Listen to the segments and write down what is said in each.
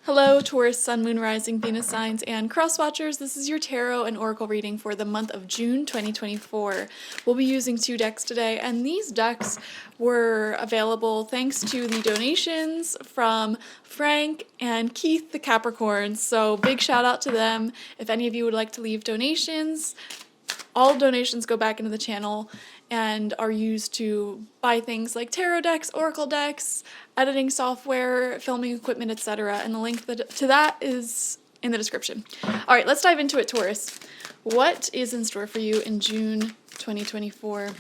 Hello, Taurus, Sun, Moon, Rising, Venus signs, and cross watchers. This is your tarot and oracle reading for the month of June 2024. We'll be using 2 decks today, and these decks were available thanks to the donations from Frank and Keith the Capricorns. So big shout out to them. If any of you would like to leave donations, all donations go back into the channel and are used to buy things like tarot decks, oracle decks, editing software, filming equipment, etc. And the link to that is in the description. All right, let's dive into it, Taurus. What is in store for you in June 2024?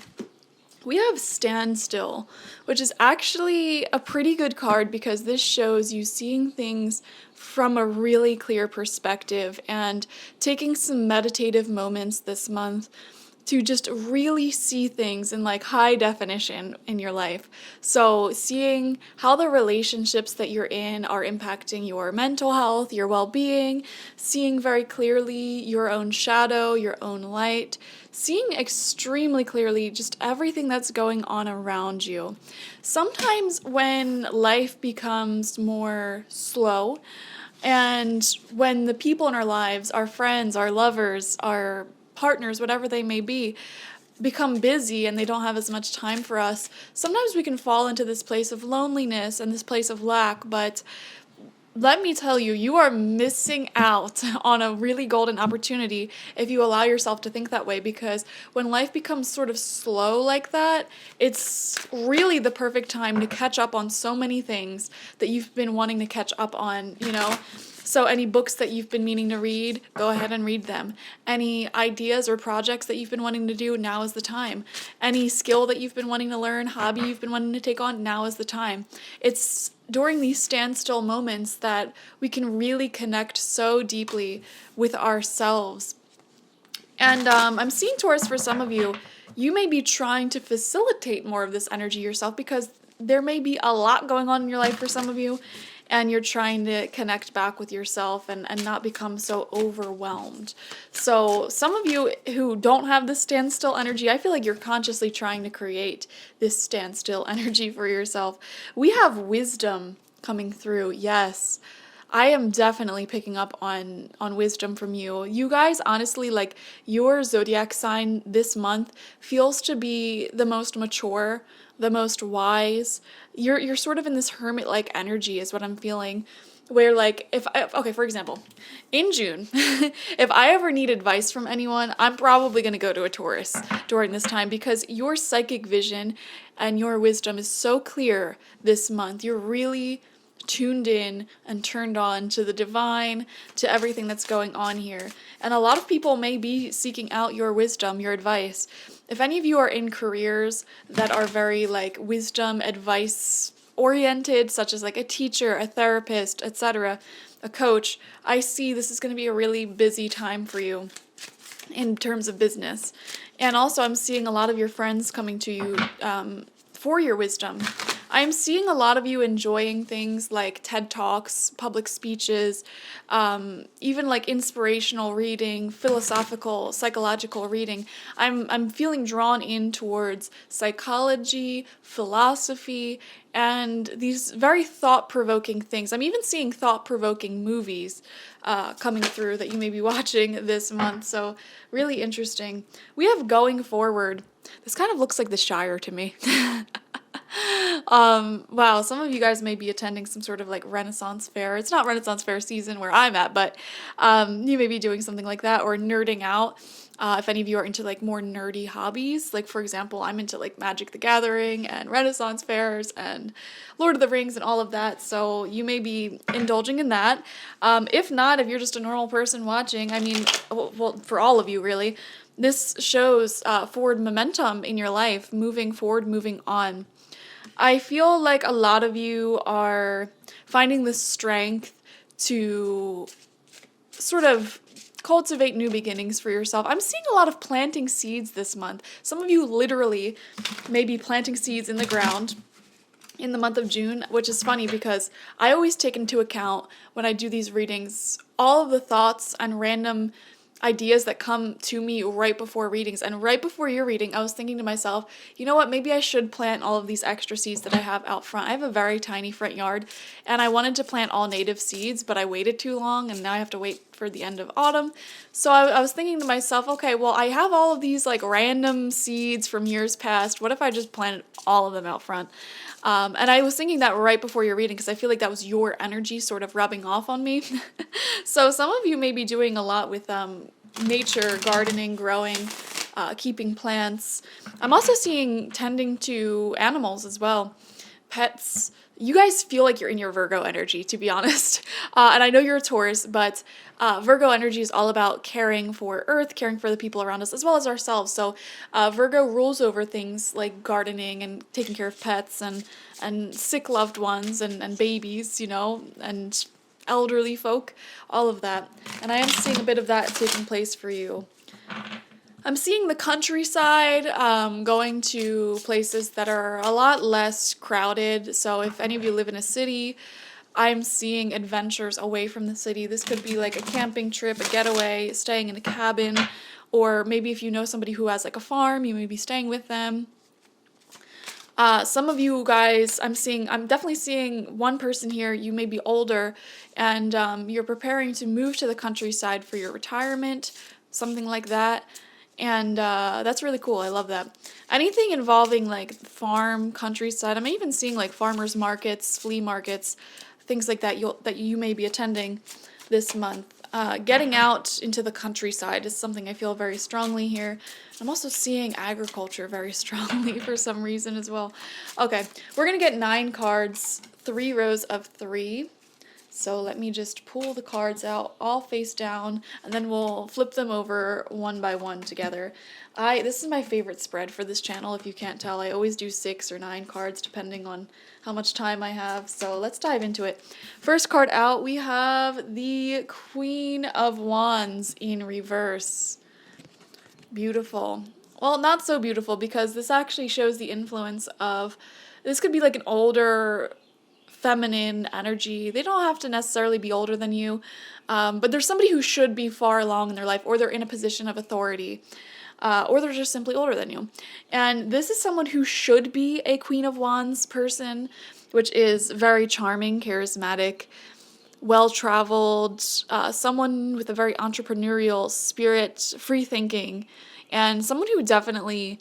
We have Standstill, which is actually a pretty good card because this shows you seeing things from a really clear perspective and taking some meditative moments this month to just really see things in like high definition in your life. So seeing how the relationships that you're in are impacting your mental health, your well-being, seeing very clearly your own shadow, your own light, seeing extremely clearly just everything that's going on around you. Sometimes when life becomes more slow, and when the people in our lives, our friends, our lovers, our partners, whatever they may be, become busy and they don't have as much time for us, sometimes we can fall into this place of loneliness and this place of lack. But let me tell you, you are missing out on a really golden opportunity if you allow yourself to think that way, because when life becomes sort of slow like that, it's really the perfect time to catch up on so many things that you've been wanting to catch up on, you know? So any books that you've been meaning to read, go ahead and read them. Any ideas or projects that you've been wanting to do, now is the time. Any skill that you've been wanting to learn, hobby you've been wanting to take on, now is the time. It's during these standstill moments that we can really connect so deeply with ourselves. And I'm seeing, Taurus, for some of you, you may be trying to facilitate more of this energy yourself because there may be a lot going on in your life for some of you, and you're trying to connect back with yourself and not become so overwhelmed. So some of you who don't have this standstill energy, I feel like you're consciously trying to create this standstill energy for yourself. We have wisdom coming through. Yes, I am definitely picking up on wisdom from you. You guys, honestly, like your zodiac sign this month feels to be the most mature, the most wise. You're sort of in this hermit-like energy is what I'm feeling. Where like okay, for example, in June, if I ever need advice from anyone, I'm probably going to go to a Taurus during this time because your psychic vision and your wisdom is so clear this month. You're really tuned in and turned on to the divine, to everything that's going on here. And a lot of people may be seeking out your wisdom, your advice. If any of you are in careers that are very like wisdom, advice oriented, such as like a teacher, a therapist, etc., a coach, I see this is going to be a really busy time for you in terms of business. And also I'm seeing a lot of your friends coming to you for your wisdom. I'm seeing a lot of you enjoying things like TED Talks, public speeches, even like inspirational reading, philosophical, psychological reading. I'm feeling drawn in towards psychology, philosophy, and these very thought-provoking things. I'm even seeing thought-provoking movies coming through that you may be watching this month, so really interesting. We have Going Forward. This kind of looks like the Shire to me. Wow, some of you guys may be attending some sort of like Renaissance fair. It's not Renaissance fair season where I'm at, but you may be doing something like that or nerding out. If any of you are into like more nerdy hobbies, like for example, I'm into like Magic the Gathering and Renaissance fairs and Lord of the Rings and all of that. So you may be indulging in that. If not, if you're just a normal person watching, I mean, well, for all of you really, this shows forward momentum in your life, moving forward, moving on. I feel like a lot of you are finding the strength to sort of cultivate new beginnings for yourself. I'm seeing a lot of planting seeds this month. Some of you literally may be planting seeds in the ground in the month of June, which is funny because I always take into account when I do these readings all of the thoughts and random ideas that come to me right before readings. And right before your reading, I was thinking to myself, you know what, maybe I should plant all of these extra seeds that I have out front. I have a very tiny front yard, and I wanted to plant all native seeds, but I waited too long, and now I have to wait for the end of autumn. So I was thinking to myself, okay, well, I have all of these like random seeds from years past. What if I just planted all of them out front? And I was thinking that right before your reading because I feel like that was your energy sort of rubbing off on me. So some of you may be doing a lot with nature, gardening, growing, keeping plants. I'm also seeing tending to animals as well, pets. You guys feel like you're in your Virgo energy, to be honest. And I know you're a Taurus, but Virgo energy is all about caring for Earth, caring for the people around us, as well as ourselves. So Virgo rules over things like gardening and taking care of pets and sick loved ones and babies, you know, and elderly folk, all of that. And I am seeing a bit of that taking place for you. I'm seeing the countryside, going to places that are a lot less crowded. So if any of you live in a city, I'm seeing adventures away from the city. This could be like a camping trip, a getaway, staying in a cabin, or maybe if you know somebody who has like a farm, you may be staying with them. Some of you guys, I'm definitely seeing one person here, you may be older, and you're preparing to move to the countryside for your retirement, something like that. And that's really cool. I love that. Anything involving like farm, countryside. I'm even seeing like farmers markets, flea markets, things like that you may be attending this month. Getting out into the countryside is something I feel very strongly here. I'm also seeing agriculture very strongly for some reason as well. Okay, we're going to get 9 cards, 3 rows of 3. So let me just pull the cards out all face down, and then we'll flip them over one by one together. This is my favorite spread for this channel, if you can't tell. I always do 6 or 9 cards depending on how much time I have. So let's dive into it. First card out, we have the Queen of Wands in reverse. Beautiful. Well, not so beautiful because this actually shows the influence of, this could be like an older feminine energy. They don't have to necessarily be older than you, but there's somebody who should be far along in their life, or they're in a position of authority, or they're just simply older than you. And this is someone who should be a Queen of Wands person, which is very charming, charismatic, well-traveled, someone with a very entrepreneurial spirit, free-thinking, and someone who definitely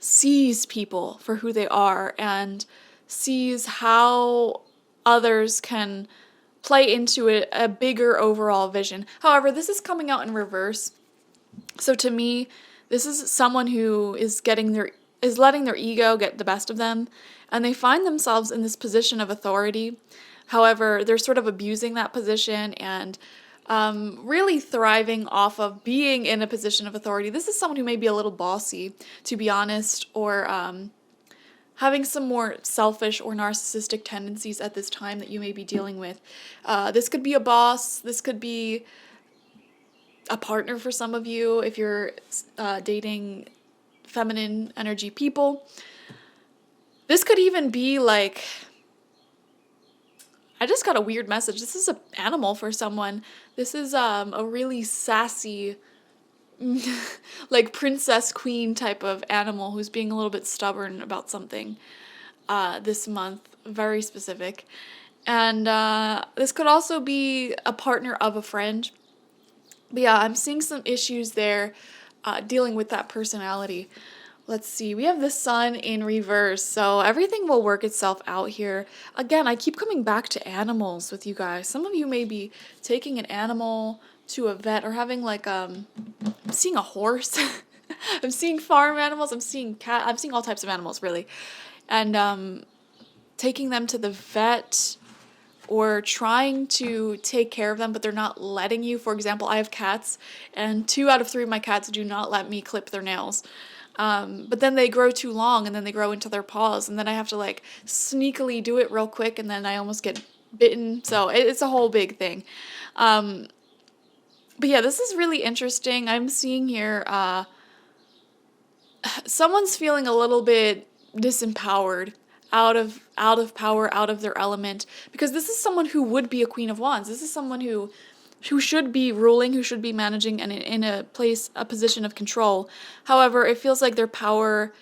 sees people for who they are and sees how others can play into a bigger overall vision. However, this is coming out in reverse. So to me, this is someone who is letting their ego get the best of them, and they find themselves in this position of authority. However, they're sort of abusing that position and really thriving off of being in a position of authority. This is someone who may be a little bossy, to be honest, or having some more selfish or narcissistic tendencies at this time that you may be dealing with. This could be a boss. This could be a partner for some of you if you're dating feminine energy people. This could even be like, I just got a weird message. This is an animal for someone. This is a really sassy, like princess queen type of animal who's being a little bit stubborn about something this month. Very specific. And this could also be a partner of a friend. But yeah, I'm seeing some issues there dealing with that personality. Let's see, we have the Sun in reverse, so everything will work itself out here. Again, I keep coming back to animals with you guys. Some of you may be taking an animal to a vet or having like, I'm seeing a horse. I'm seeing farm animals. I'm seeing cat. I'm seeing all types of animals, really. And taking them to the vet or trying to take care of them, but they're not letting you. For example, I have cats, and 2 out of 3 of my cats do not let me clip their nails. But then they grow too long, and then they grow into their paws, and then I have to like sneakily do it real quick, and then I almost get bitten. So it's a whole big thing. But yeah, this is really interesting. I'm seeing here, someone's feeling a little bit disempowered, out of power, out of their element, because this is someone who would be a Queen of Wands. This is someone who who should be ruling, who should be managing and in a position of control. However, it feels like their power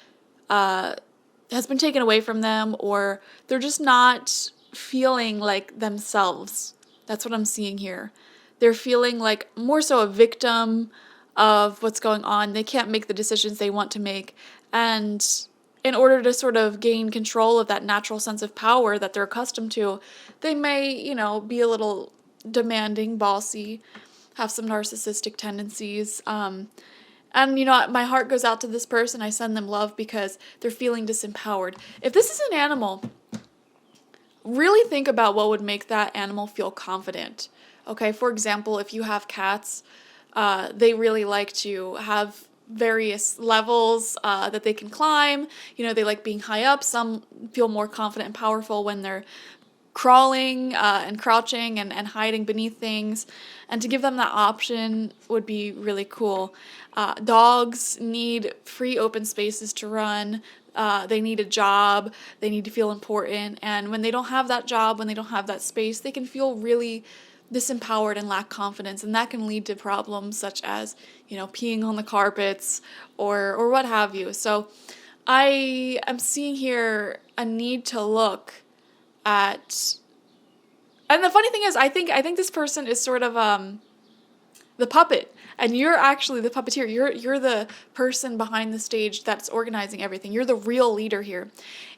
has been taken away from them, or they're just not feeling like themselves. That's what I'm seeing here. They're feeling like more so a victim of what's going on. They can't make the decisions they want to make. And in order to sort of gain control of that natural sense of power that they're accustomed to, they may, be a little demanding, bossy, have some narcissistic tendencies. And, my heart goes out to this person. I send them love because they're feeling disempowered. If this is an animal, really think about what would make that animal feel confident. Okay, for example, if you have cats, they really like to have various levels that they can climb. They like being high up. Some feel more confident and powerful when they're crawling and crouching and hiding beneath things. And to give them that option would be really cool. Dogs need free open spaces to run. They need a job. They need to feel important. And when they don't have that job, when they don't have that space, they can feel really disempowered and lack confidence. And that can lead to problems such as, peeing on the carpets or what have you. So I am seeing here a need to look at, and the funny thing is, I think this person is sort of the puppet, and you're actually the puppeteer. You're the person behind the stage that's organizing everything. You're the real leader here,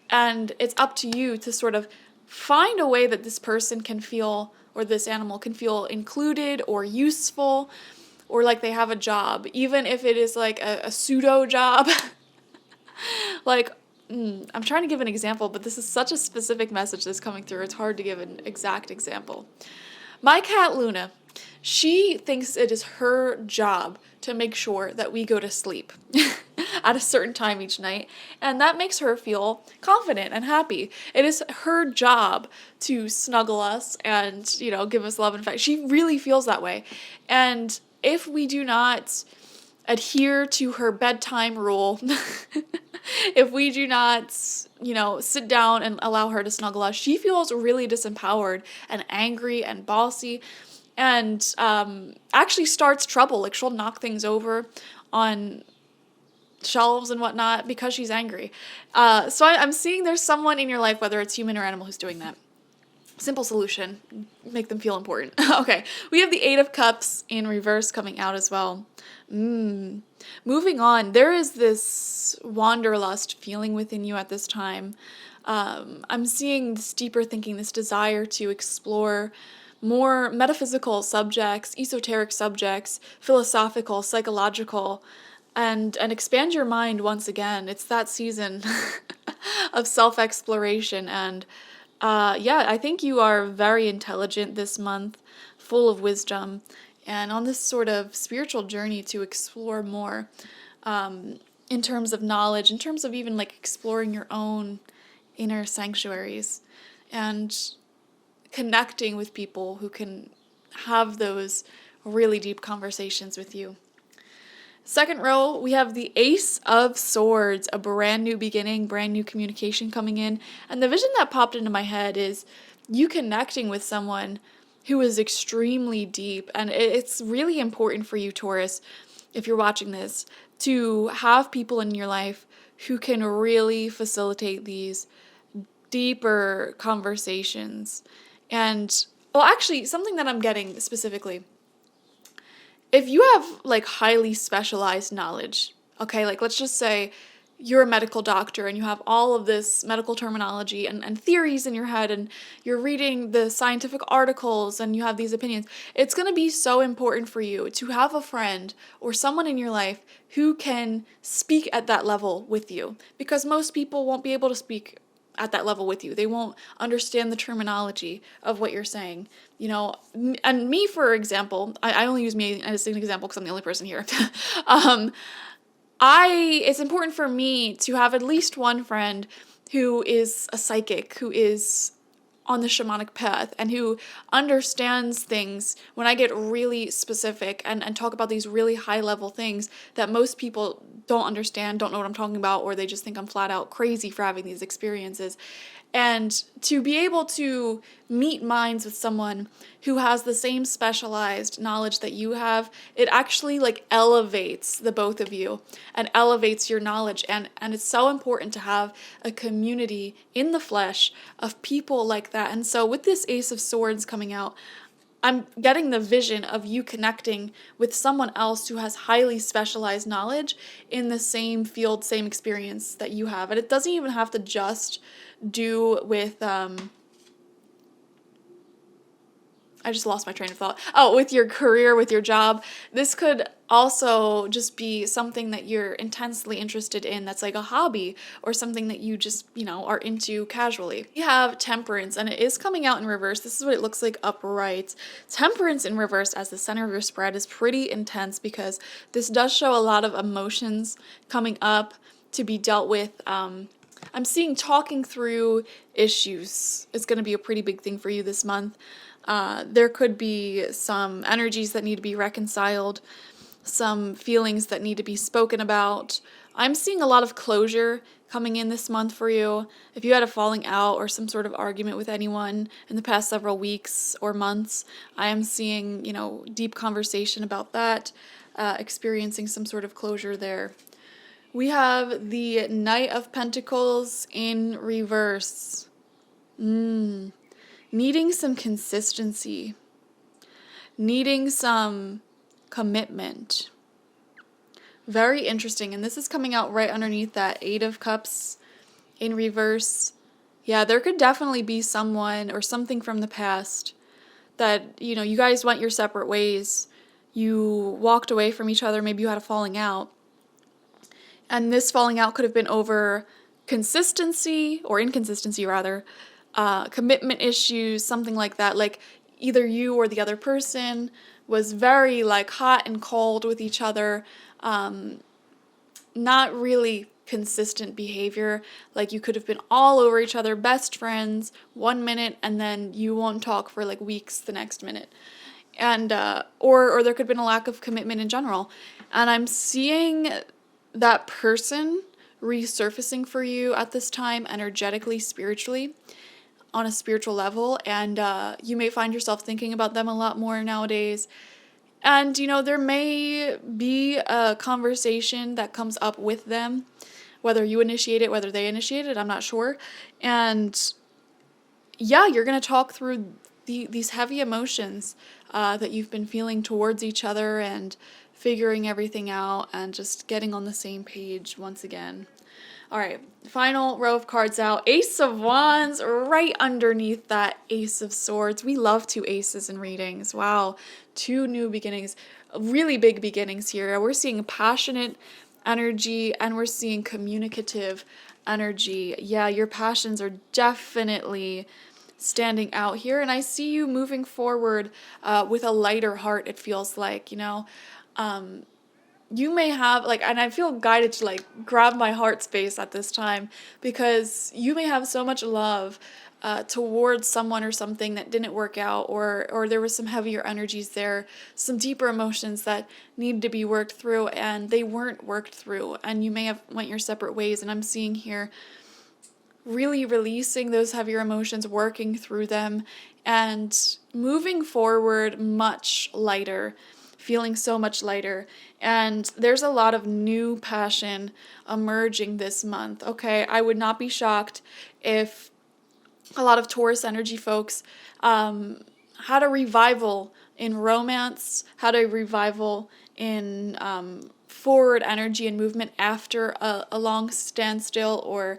and it's up to you to sort of find a way that this person can feel, or this animal can feel, included or useful, or like they have a job, even if it is like a pseudo job. Like, I'm trying to give an example, but this is such a specific message that's coming through. It's hard to give an exact example. My cat, Luna, she thinks it is her job to make sure that we go to sleep at a certain time each night, and that makes her feel confident and happy. It is her job to snuggle us and, give us love and affection. She really feels that way. And if we do not adhere to her bedtime rule, if we do not, sit down and allow her to snuggle us, she feels really disempowered and angry and bossy, and actually starts trouble. Like, she'll knock things over on shelves and whatnot because she's angry. So I'm seeing there's someone in your life, whether it's human or animal, who's doing that. Simple solution. Make them feel important. Okay. We have the Eight of Cups in reverse coming out as well. Moving on. There is this wanderlust feeling within you at this time. I'm seeing this deeper thinking, this desire to explore more metaphysical subjects, esoteric subjects, philosophical, psychological, and expand your mind once again. It's that season of self-exploration, and I think you are very intelligent this month, full of wisdom, and on this sort of spiritual journey to explore more in terms of knowledge, in terms of even like exploring your own inner sanctuaries and connecting with people who can have those really deep conversations with you. Second row, we have the Ace of Swords, a brand new beginning, brand new communication coming in. And the vision that popped into my head is you connecting with someone who is extremely deep. And it's really important for you, Taurus, if you're watching this, to have people in your life who can really facilitate these deeper conversations. And, well, actually, something that I'm getting specifically, if you have like highly specialized knowledge, okay, like let's just say you're a medical doctor and you have all of this medical terminology and theories in your head, and you're reading the scientific articles and you have these opinions, it's going to be so important for you to have a friend or someone in your life who can speak at that level with you, because most people won't be able to speak at that level with you. They won't understand the terminology of what you're saying, and me, for example, I only use me as an example because I'm the only person here. It's important for me to have at least one friend who is a psychic, who is on the shamanic path, and who understands things when I get really specific and talk about these really high level things that most people don't understand, don't know what I'm talking about, or they just think I'm flat out crazy for having these experiences. And to be able to meet minds with someone who has the same specialized knowledge that you have, it actually like elevates the both of you and elevates your knowledge. And it's so important to have a community in the flesh of people like that. And so with this Ace of Swords coming out, I'm getting the vision of you connecting with someone else who has highly specialized knowledge in the same field, same experience that you have. And it doesn't even have to just do with I just lost my train of thought. Oh, with your career, with your job. This could also just be something that you're intensely interested in that's like a hobby or something that you just, are into casually. You have Temperance, and it is coming out in reverse. This is what it looks like upright. Temperance in reverse as the center of your spread is pretty intense because this does show a lot of emotions coming up to be dealt with. I'm seeing talking through issues is going to be a pretty big thing for you this month. There could be some energies that need to be reconciled, some feelings that need to be spoken about. I'm seeing a lot of closure coming in this month for you. If you had a falling out or some sort of argument with anyone in the past several weeks or months, I am seeing, deep conversation about that, experiencing some sort of closure there. We have the Knight of Pentacles in reverse. Needing some consistency. Needing some commitment. Very interesting. And this is coming out right underneath that Eight of Cups in reverse. Yeah, there could definitely be someone or something from the past that, you guys went your separate ways. You walked away from each other. Maybe you had a falling out. And this falling out could have been over consistency or inconsistency rather, commitment issues, something like that. Like either you or the other person was very like hot and cold with each other, not really consistent behavior. Like you could have been all over each other, best friends 1 minute, and then you won't talk for like weeks the next minute. And or there could have been a lack of commitment in general. And I'm seeing that person resurfacing for you at this time energetically, spiritually, on a spiritual level, and you may find yourself thinking about them a lot more nowadays. And there may be a conversation that comes up with them, whether you initiate it, whether they initiate it, I'm not sure. And yeah, you're going to talk through these heavy emotions that you've been feeling towards each other and figuring everything out and just getting on the same page once again. All right, final row of cards out. Ace of Wands right underneath that Ace of Swords. We love two aces in readings. Wow, two new beginnings, really big beginnings here. We're seeing passionate energy and we're seeing communicative energy. Yeah, your passions are definitely standing out here, and I see you moving forward with a lighter heart, it feels like, you may have and I feel guided to grab my heart space at this time because you may have so much love towards someone or something that didn't work out, or there was some heavier energies there, some deeper emotions that needed to be worked through and they weren't worked through, and you may have went your separate ways. And I'm seeing here really releasing those heavier emotions, working through them, and moving forward much lighter, feeling so much lighter. And there's a lot of new passion emerging this month. Okay, I would not be shocked if a lot of Taurus energy folks had a revival in romance, had a revival in forward energy and movement after a long standstill, or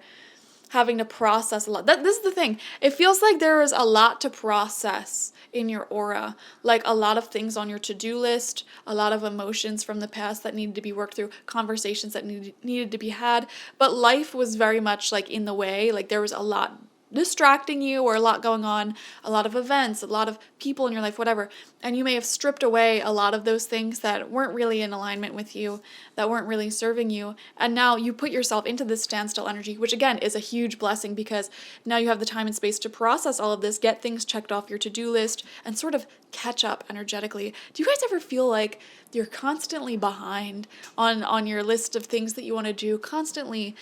having to process a lot. This is the thing. It feels like there is a lot to process in your aura, like a lot of things on your to-do list, a lot of emotions from the past that needed to be worked through, conversations that needed to be had, but life was very much in the way. There was a lot distracting you, or a lot going on, a lot of events, a lot of people in your life, whatever. And you may have stripped away a lot of those things that weren't really in alignment with you, that weren't really serving you. And now you put yourself into this standstill energy, which again is a huge blessing because now you have the time and space to process all of this, get things checked off your to-do list, and sort of catch up energetically. Do you guys ever feel like you're constantly behind on your list of things that you want to do, constantly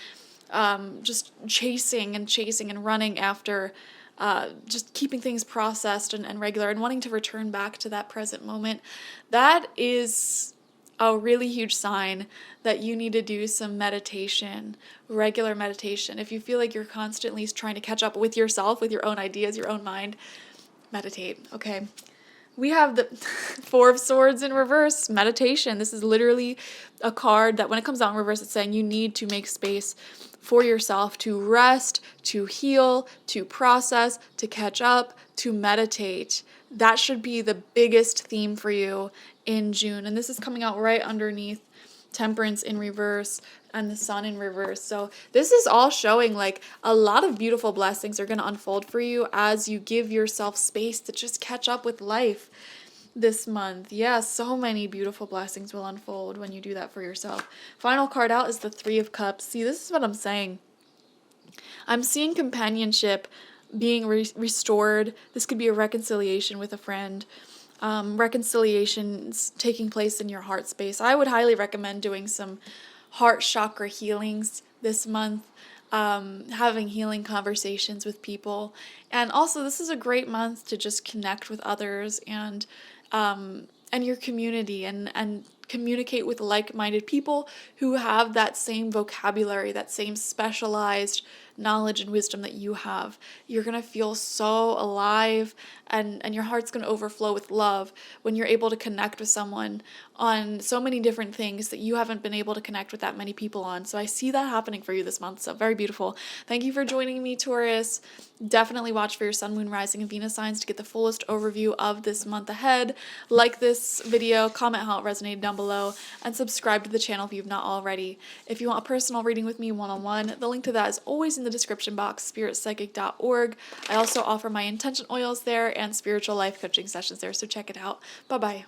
just chasing and running after just keeping things processed and regular and wanting to return back to that present moment, that is a really huge sign that you need to do some meditation, regular meditation. If you feel like you're constantly trying to catch up with yourself, with your own ideas, your own mind, meditate, okay? We have the Four of Swords in reverse, meditation. This is literally a card that when it comes out in reverse, it's saying you need to make space for yourself to rest, to heal, to process, to catch up, to meditate. That should be the biggest theme for you in June. And this is coming out right underneath Temperance in reverse and the Sun in reverse. So this is all showing like a lot of beautiful blessings are going to unfold for you as you give yourself space to just catch up with life this month. Yeah, so many beautiful blessings will unfold when you do that for yourself. Final card out is the Three of Cups. See, this is what I'm saying. I'm seeing companionship being restored. This could be a reconciliation with a friend. Reconciliations taking place in your heart space. I would highly recommend doing some heart chakra healings this month, having healing conversations with people. And also, this is a great month to just connect with others and your community and communicate with like-minded people who have that same vocabulary, that same specialized knowledge and wisdom that you have. You're going to feel so alive and your heart's going to overflow with love when you're able to connect with someone on so many different things that you haven't been able to connect with that many people on. So I see that happening for you this month. So very beautiful. Thank you for joining me, Taurus. Definitely watch for your Sun, Moon, Rising, and Venus signs to get the fullest overview of this month ahead. Like this video, comment how it resonated down below, and subscribe to the channel if you've not already. If you want a personal reading with me one-on-one, the link to that is always in the description box, spiritpsychic.org. I also offer my intention oils there and spiritual life coaching sessions there, so check it out. Bye-bye.